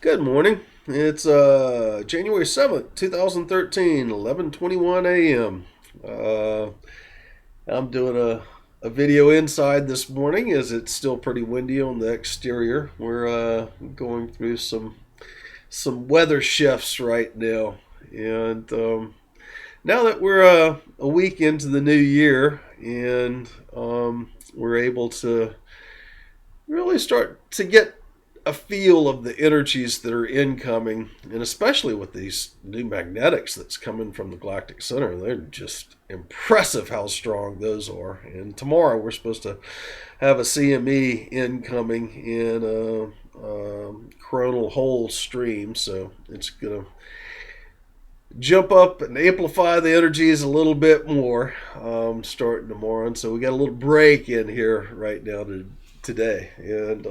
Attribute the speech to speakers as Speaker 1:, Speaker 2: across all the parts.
Speaker 1: Good morning. It's January 7th, 2013, 11:21 a.m. Uh, I'm doing a video inside this morning as it's still pretty windy on the exterior. We're going through some weather shifts right now. And now that we're a week into the new year and we're able to really start to get a feel of the energies that are incoming, and especially with these new magnetics that's coming from the galactic center. They're just impressive how strong those are. And tomorrow we're supposed to have a CME incoming in a coronal hole stream, so it's going to jump up and amplify the energies a little bit more starting tomorrow. And so we got a little break in here right now today. And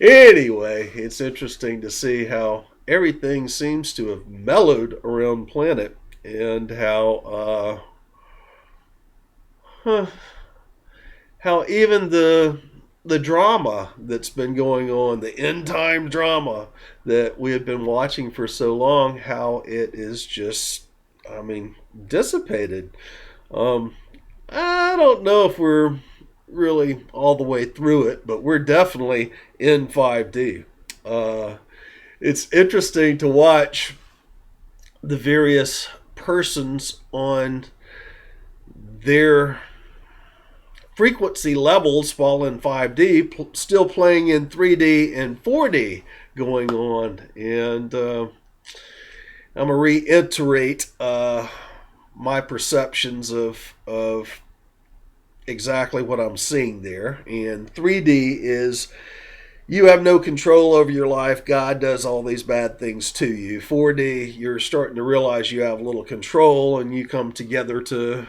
Speaker 1: anyway, it's interesting to see how everything seems to have mellowed around planet, and how even the drama that's been going on, the end time drama that we had been watching for so long, how it is just, dissipated. I don't know if we're really all the way through it, but we're definitely in 5D. It's interesting to watch the various persons on their frequency levels fall in 5D, still playing in 3D and 4D going on. And I'm going to reiterate my perceptions of exactly what I'm seeing there. And 3D is you have no control over your life. God does all these bad things to you. 4D, you're starting to realize you have a little control, and you come together to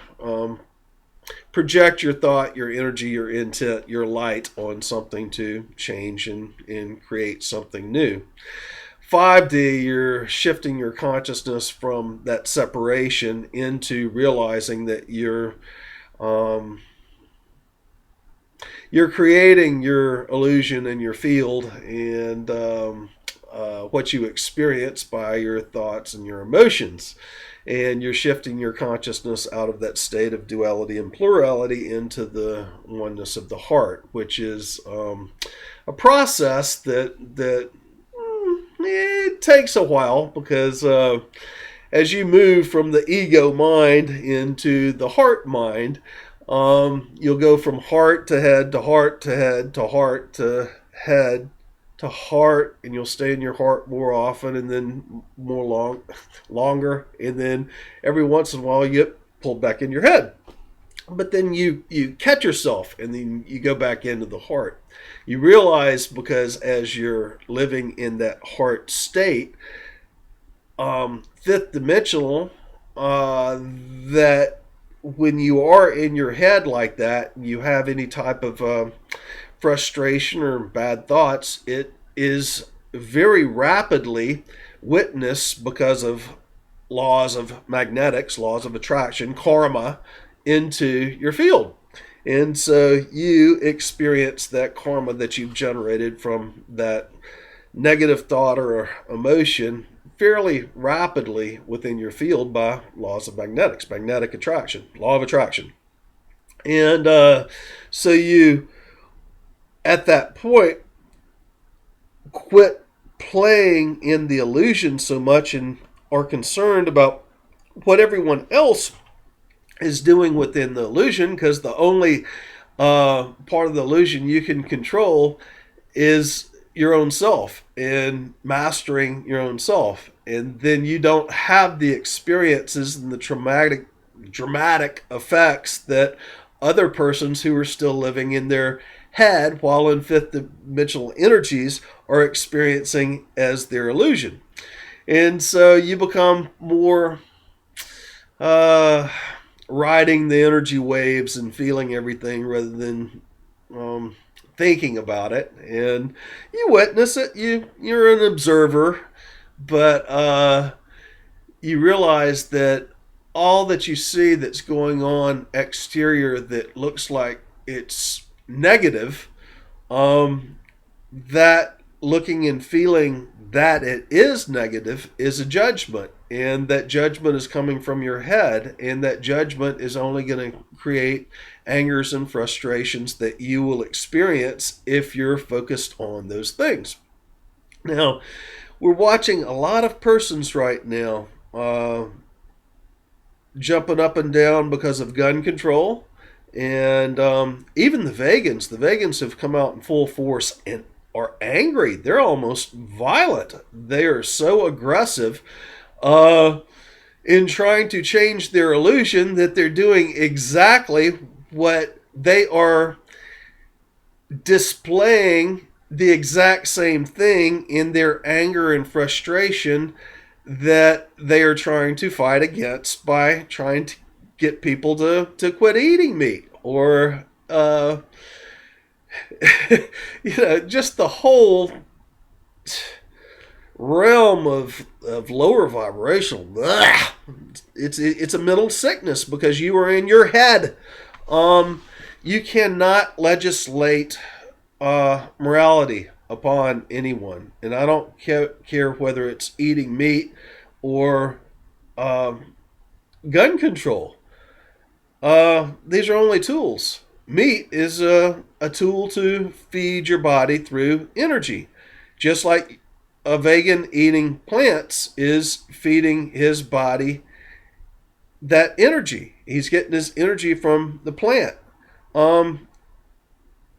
Speaker 1: project your thought, your energy, your intent, your light on something to change and create something new. 5D, you're shifting your consciousness from that separation into realizing that you're creating your illusion in your field, and what you experience by your thoughts and your emotions. And you're shifting your consciousness out of that state of duality and plurality into the oneness of the heart, which is a process that it takes a while, because as you move from the ego mind into the heart mind, you'll go from heart to head to heart to head to heart to head to heart, and you'll stay in your heart more often, and then longer, and then every once in a while you get pulled back in your head. But then you catch yourself, and then you go back into the heart. You realize, because as you're living in that heart state, fifth dimensional, that when you are in your head like that, you have any type of frustration or bad thoughts, it is very rapidly witnessed because of laws of magnetics, laws of attraction, karma, into your field. And so you experience that karma that you've generated from that negative thought or emotion fairly rapidly within your field by laws of magnetics, magnetic attraction, law of attraction. And so you, at that point, quit playing in the illusion so much and are concerned about what everyone else is doing within the illusion, because the only part of the illusion you can control is your own self and mastering your own self. And then you don't have the experiences and the dramatic effects that other persons who are still living in their head while in fifth dimensional energies are experiencing as their illusion. And so you become more riding the energy waves and feeling everything rather than thinking about it. And you witness it, you're an observer, but you realize that all that you see that's going on exterior that looks like it's negative, that looking and feeling that it is negative is a judgment, and that judgment is coming from your head, and that judgment is only going to create angers and frustrations that you will experience if you're focused on those things. Now, we're watching a lot of persons right now jumping up and down because of gun control, and even the vegans have come out in full force and are angry. They're almost violent. They are so aggressive in trying to change their illusion that they're doing exactly what they are displaying, the exact same thing in their anger and frustration that they are trying to fight against by trying to get people to quit eating meat, or just the whole realm of lower vibrational. It's a mental sickness because you are in your head. You cannot legislate morality upon anyone, and I don't care whether it's eating meat or gun control. These are only tools. Meat is a tool to feed your body through energy, just like a vegan eating plants is feeding his body that energy. He's getting his energy from the plant.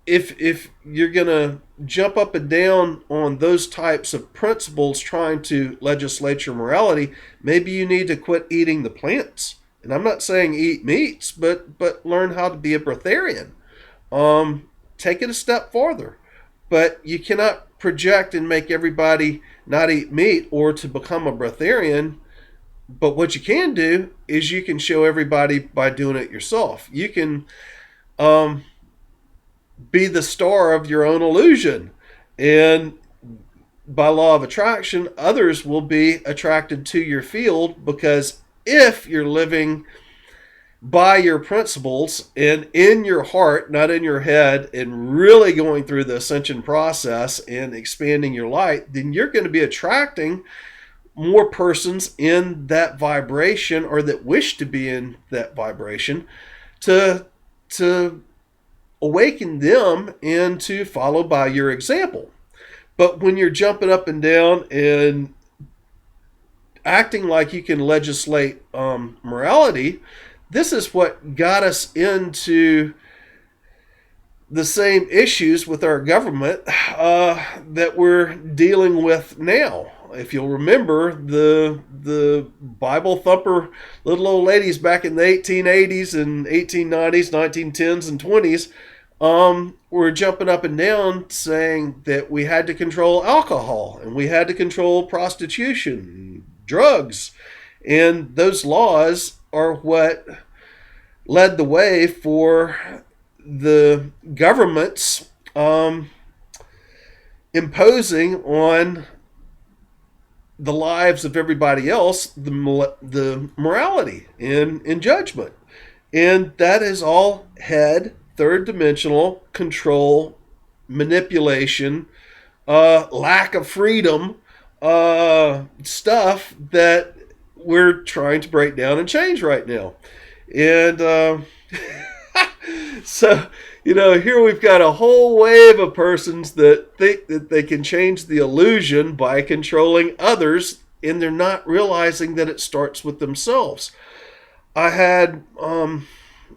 Speaker 1: If you're gonna jump up and down on those types of principles trying to legislate your morality, maybe you need to quit eating the plants. And I'm not saying eat meats, but learn how to be a breatharian. Take it a step farther. But you cannot project and make everybody not eat meat or to become a breatharian. But what you can do is you can show everybody by doing it yourself. You can be the star of your own illusion. And by law of attraction, others will be attracted to your field, because if you're living by your principles and in your heart, not in your head, and really going through the ascension process and expanding your light, then you're going to be attracting more persons in that vibration, or that wish to be in that vibration, to awaken them and to follow by your example. But when you're jumping up and down and acting like you can legislate morality, this is what got us into the same issues with our government that we're dealing with now. If you'll remember, the Bible thumper little old ladies back in the 1880s and 1890s, 1910s and 20s were jumping up and down saying that we had to control alcohol and we had to control prostitution, drugs. And those laws are what led the way for the governments imposing on the lives of everybody else the morality and judgment. And that is all head, third dimensional control, manipulation, lack of freedom, stuff that we're trying to break down and change right now. And so, here we've got a whole wave of persons that think that they can change the illusion by controlling others, and they're not realizing that it starts with themselves. I had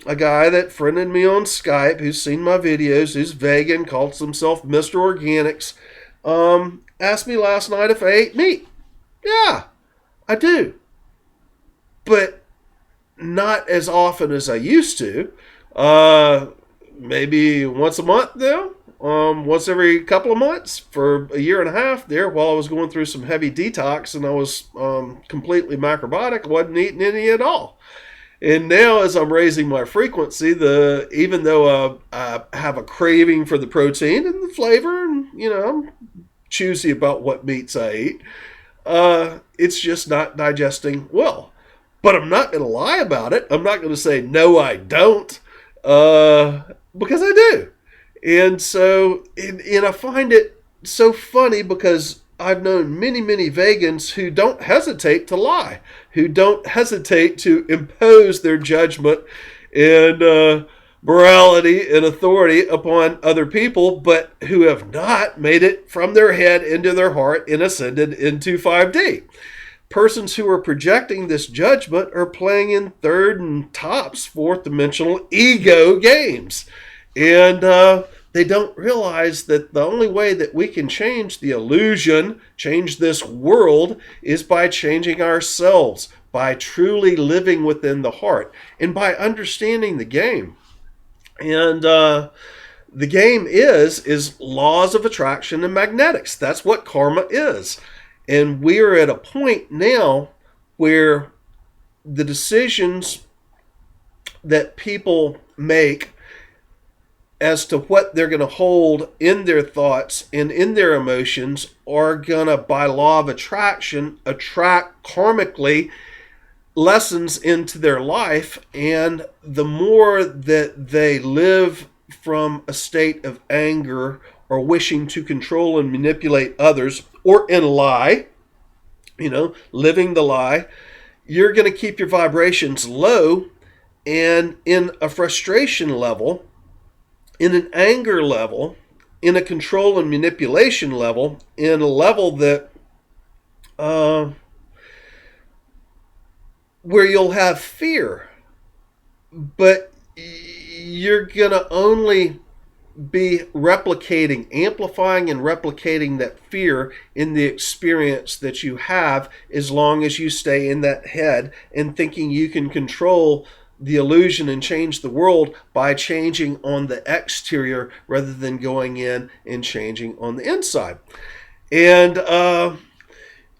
Speaker 1: a guy that friended me on Skype who's seen my videos, who's vegan, calls himself Mr. Organics, asked me last night if I ate meat. Yeah, I do. But not as often as I used to. Maybe once a month now. Once every couple of months for a year and a half there, while I was going through some heavy detox and I was completely macrobiotic. I wasn't eating any at all. And now, as I'm raising my frequency, even though I have a craving for the protein and the flavor, and I'm choosy about what meats I eat, it's just not digesting well. But I'm not going to lie about it. I'm not going to say, no, I don't, because I do. And so, and I find it so funny because I've known many, many vegans who don't hesitate to lie, who don't hesitate to impose their judgment and morality and authority upon other people, but who have not made it from their head into their heart and ascended into 5D. Persons who are projecting this judgment are playing in third and tops fourth dimensional ego games. And they don't realize that the only way that we can change the illusion, change this world, is by changing ourselves, by truly living within the heart, and by understanding the game. And the game is laws of attraction and magnetics. That's what karma is. And we are at a point now where the decisions that people make as to what they're going to hold in their thoughts and in their emotions are going to, by law of attraction, attract karmically lessons into their life. And the more that they live from a state of anger or wishing to control and manipulate others, or in lie, living the lie, you're going to keep your vibrations low. And in a frustration level, in an anger level, in a control and manipulation level, in a level that where you'll have fear, but you're going to only be replicating, amplifying and replicating that fear in the experience that you have, as long as you stay in that head and thinking you can control the illusion and change the world by changing on the exterior rather than going in and changing on the inside. And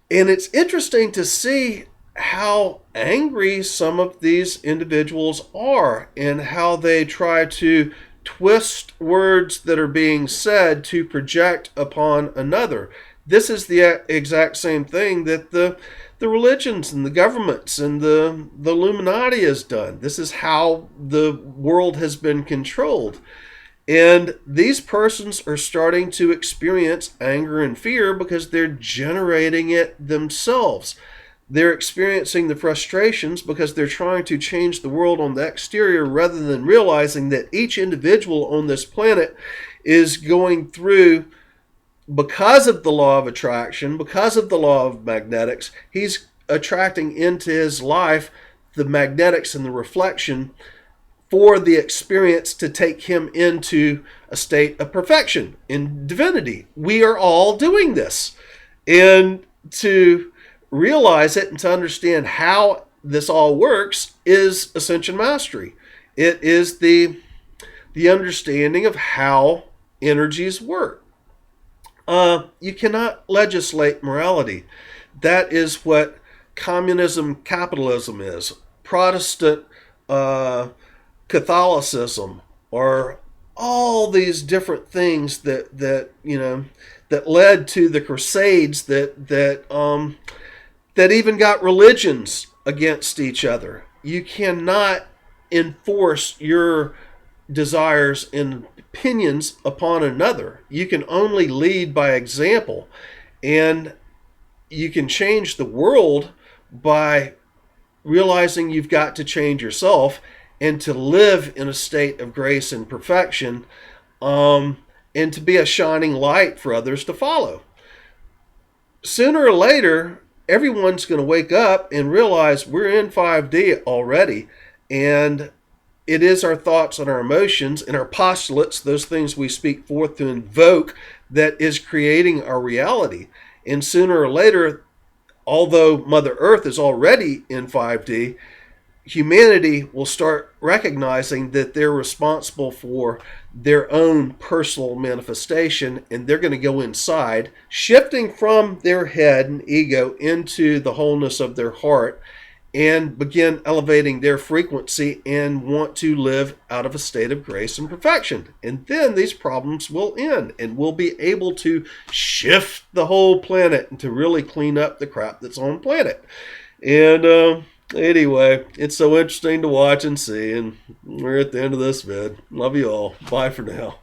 Speaker 1: it's interesting to see how angry some of these individuals are and how they try to twist words that are being said to project upon another. This is the exact same thing that the religions and the governments and the Illuminati has done. This is how the world has been controlled. And these persons are starting to experience anger and fear because they're generating it themselves. They're experiencing the frustrations because they're trying to change the world on the exterior rather than realizing that each individual on this planet is going through, because of the law of attraction, because of the law of magnetics, he's attracting into his life the magnetics and the reflection for the experience to take him into a state of perfection in divinity. We are all doing this. And to realize it and to understand how this all works is Ascension Mastery. It is the understanding of how energies work. You cannot legislate morality. That is what communism, capitalism is. Protestant Catholicism, or all these different things that led to the Crusades that even got religions against each other. You cannot enforce your desires and opinions upon another. You can only lead by example, and you can change the world by realizing you've got to change yourself and to live in a state of grace and perfection, and to be a shining light for others to follow. Sooner or later, everyone's going to wake up and realize we're in 5D already, and it is our thoughts and our emotions and our postulates, those things we speak forth to invoke, that is creating our reality. And sooner or later, although Mother Earth is already in 5D, humanity will start recognizing that they're responsible for their own personal manifestation, and they're going to go inside, shifting from their head and ego into the wholeness of their heart, and begin elevating their frequency and want to live out of a state of grace and perfection. And then these problems will end, and we'll be able to shift the whole planet and to really clean up the crap that's on the planet. And anyway, it's so interesting to watch and see, and we're at the end of this vid. Love you all. Bye for now.